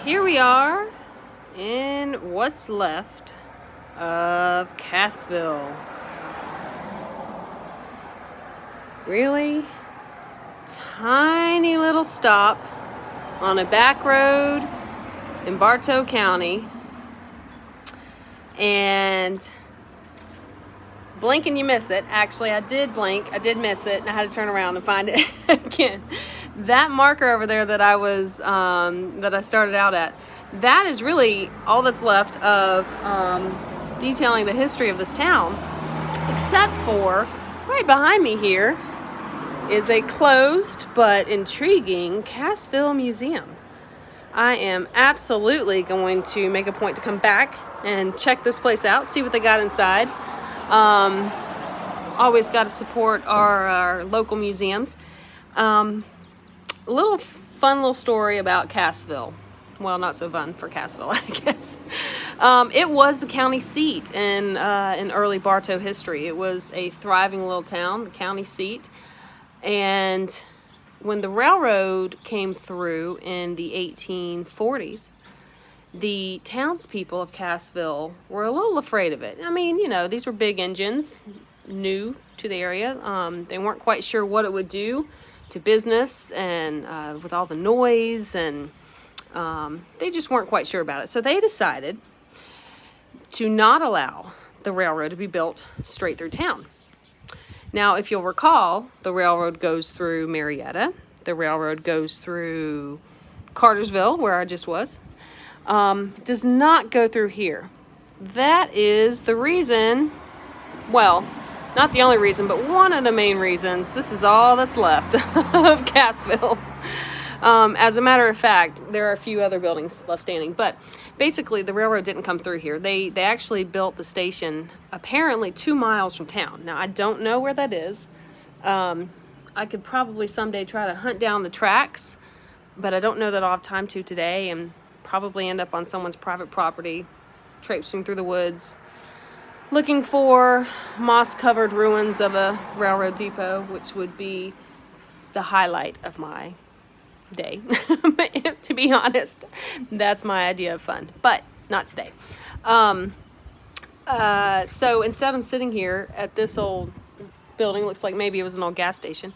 Here we are in what's left of Cassville. Really tiny little stop on a back road in Bartow County, and blink and you miss it. Actually, I did blink, I did miss it, and I had to turn around and find it again. That marker over there that I started out at, that is really all that's left of detailing the history of this town, except for right behind me here is a closed but intriguing Cassville Museum. I am absolutely going to make a point to come back and check this place out, see what they got inside. Always got to support our local museums. A little fun little story about Cassville. Well, not so fun for Cassville, I guess. It was the county seat in early Bartow history. It was a thriving little town, the county seat. And when the railroad came through in the 1840s, the townspeople of Cassville were a little afraid of it. I mean, you know, these were big engines, new to the area. They weren't quite sure what it would do to business and with all the noise, and they just weren't quite sure about it. So they decided to not allow the railroad to be built straight through town. Now, if you'll recall, the railroad goes through Marietta. The railroad goes through Cartersville, where I just was. It does not go through here. That is the reason, well, not the only reason, but one of the main reasons. This is all that's left of Cassville. As a matter of fact, there are a few other buildings left standing, but basically the railroad didn't come through here. They actually built the station apparently 2 miles from town. Now, I don't know where that is. I could probably someday try to hunt down the tracks, but I don't know that I'll have time to today, and probably end up on someone's private property, traipsing through the woods, looking for moss-covered ruins of a railroad depot, which would be the highlight of my day. To be honest, that's my idea of fun, but not today. So instead, I'm sitting here at this old building. Looks like maybe it was an old gas station.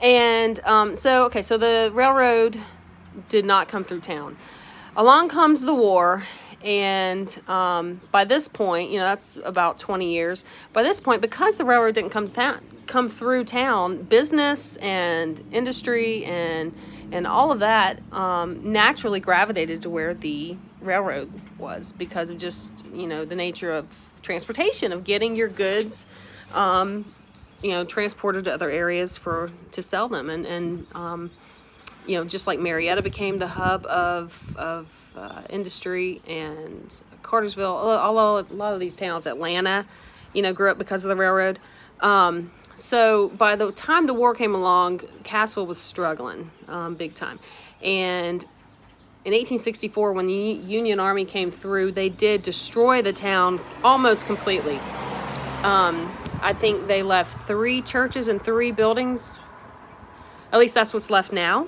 And so the railroad did not come through town. Along comes the war, and by this point, you know, that's about 20 years. By this point, because the railroad didn't come through town, business and industry and all of that naturally gravitated to where the railroad was, because of just, you know, the nature of transportation, of getting your goods, you know, transported to other areas to sell them. And you know, just like Marietta became the hub of industry, and Cartersville, a lot of these towns, Atlanta, you know, grew up because of the railroad. So by the time the war came along, Cassville was struggling big time. And in 1864, when the Union Army came through, they did destroy the town almost completely. I think they left 3 churches and 3 buildings. At least that's what's left now.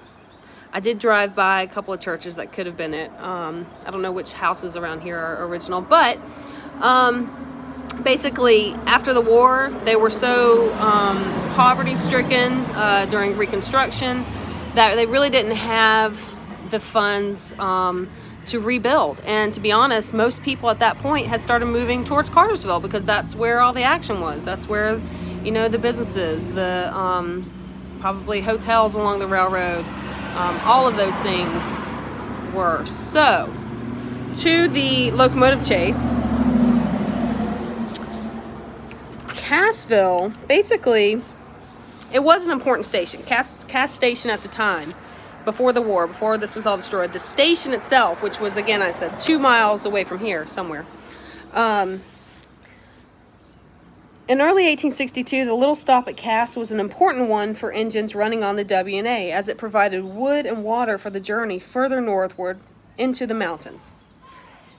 I did drive by a couple of churches that could have been it. I don't know which houses around here are original, but basically, after the war, they were so poverty-stricken during Reconstruction that they really didn't have the funds to rebuild. And to be honest, most people at that point had started moving towards Cartersville, because that's where all the action was. That's where, you know, the businesses, the probably hotels along the railroad, all of those things were. So, to the locomotive chase. Cassville, basically, it was an important station. Cass Station at the time, before the war, before this was all destroyed, the station itself, which was, again, I said 2 miles away from here somewhere. In early 1862, the little stop at Cass was an important one for engines running on the W&A, as it provided wood and water for the journey further northward into the mountains.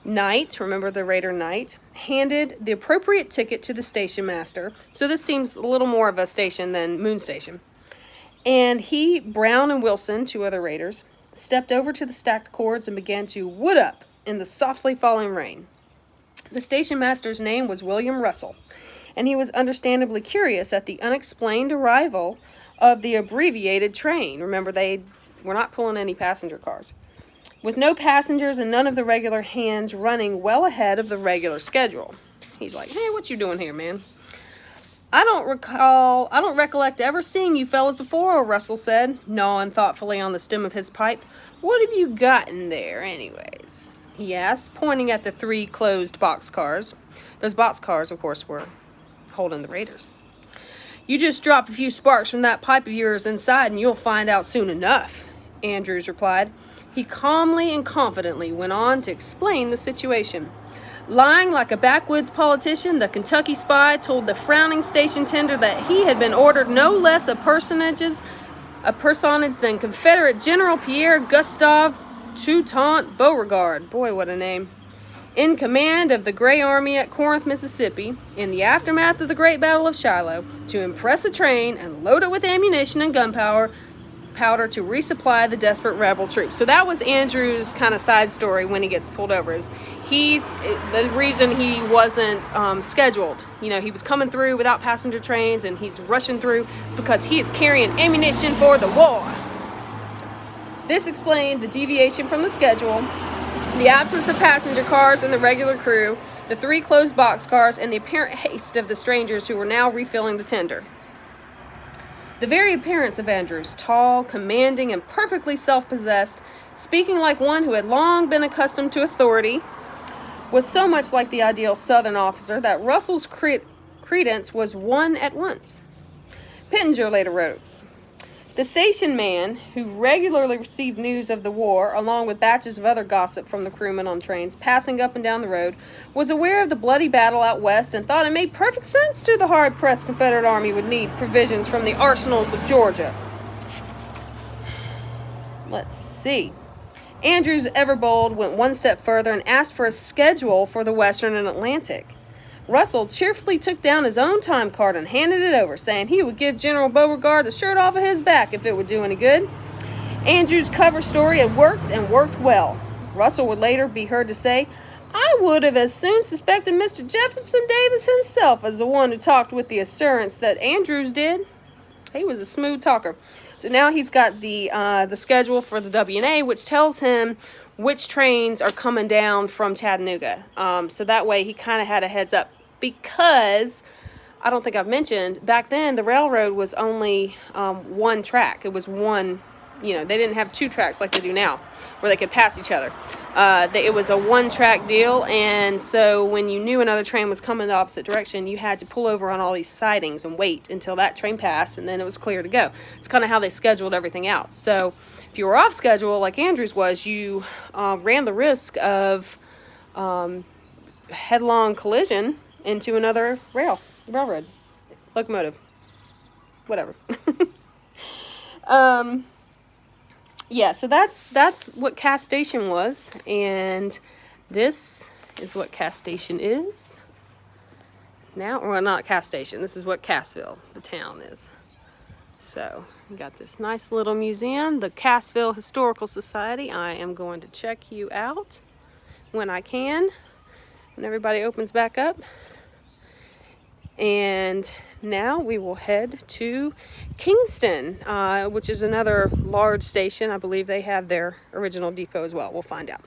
Knight, remember the Raider Knight, handed the appropriate ticket to the station master. So this seems a little more of a station than Moon Station. And he, Brown, and Wilson, 2 other raiders, stepped over to the stacked cords and began to wood up in the softly falling rain. The station master's name was William Russell, and he was understandably curious at the unexplained arrival of the abbreviated train. Remember, they were not pulling any passenger cars. With no passengers and none of the regular hands running well ahead of the regular schedule. He's like, hey, what you doing here, man? I don't recollect ever seeing you fellas before, Russell said, gnawing thoughtfully on the stem of his pipe. What have you got in there, anyways? He asked, pointing at the 3 closed boxcars. Those boxcars, of course, were holding the raiders. You just drop a few sparks from that pipe of yours inside and you'll find out soon enough, Andrews replied. He calmly and confidently went on to explain the situation. Lying like a backwoods politician, the Kentucky spy told the frowning station tender that he had been ordered no less a personage than Confederate General Pierre Gustave Toutant Beauregard, boy what a name, in command of the Gray Army at Corinth, Mississippi, in the aftermath of the Great Battle of Shiloh, to impress a train and load it with ammunition and gunpowder to resupply the desperate rebel troops. So that was Andrew's kind of side story when he gets pulled over. Is the reason he wasn't scheduled. You know, he was coming through without passenger trains and he's rushing through. It's because he is carrying ammunition for the war. This explained the deviation from the schedule, the absence of passenger cars and the regular crew, the 3 closed boxcars, and the apparent haste of the strangers who were now refilling the tender. The very appearance of Andrews, tall, commanding, and perfectly self-possessed, speaking like one who had long been accustomed to authority, was so much like the ideal Southern officer that Russell's credence was won at once. Pittenger later wrote, the station man, who regularly received news of the war, along with batches of other gossip from the crewmen on trains passing up and down the road, was aware of the bloody battle out west and thought it made perfect sense to the hard-pressed Confederate Army would need provisions from the arsenals of Georgia. Let's see. Andrews, ever bold, went one step further and asked for a schedule for the Western and Atlantic. Russell cheerfully took down his own time card and handed it over, saying he would give General Beauregard the shirt off of his back if it would do any good. Andrews' cover story had worked and worked well. Russell would later be heard to say, I would have as soon suspected Mr. Jefferson Davis himself as the one who talked with the assurance that Andrews did. He was a smooth talker. So now he's got the schedule for the WNA, which tells him which trains are coming down from Chattanooga. So that way he kind of had a heads up. Because, I don't think I've mentioned, back then the railroad was only 1 track. It was one, they didn't have 2 tracks like they do now, where they could pass each other. It was a 1-track deal, and so when you knew another train was coming the opposite direction, you had to pull over on all these sidings and wait until that train passed, and then it was clear to go. It's kind of how they scheduled everything out. So if you were off schedule, like Andrews was, you ran the risk of headlong collision into another railroad, locomotive, whatever. Yeah, so that's what Cass Station was, and this is what Cass Station is now. Well, not Cass Station. This is what Cassville, the town, is. So we got this nice little museum, the Cassville Historical Society. I am going to check you out when I can, when everybody opens back up. And now we will head to Kingston, which is another large station. I believe they have their original depot as well. We'll find out.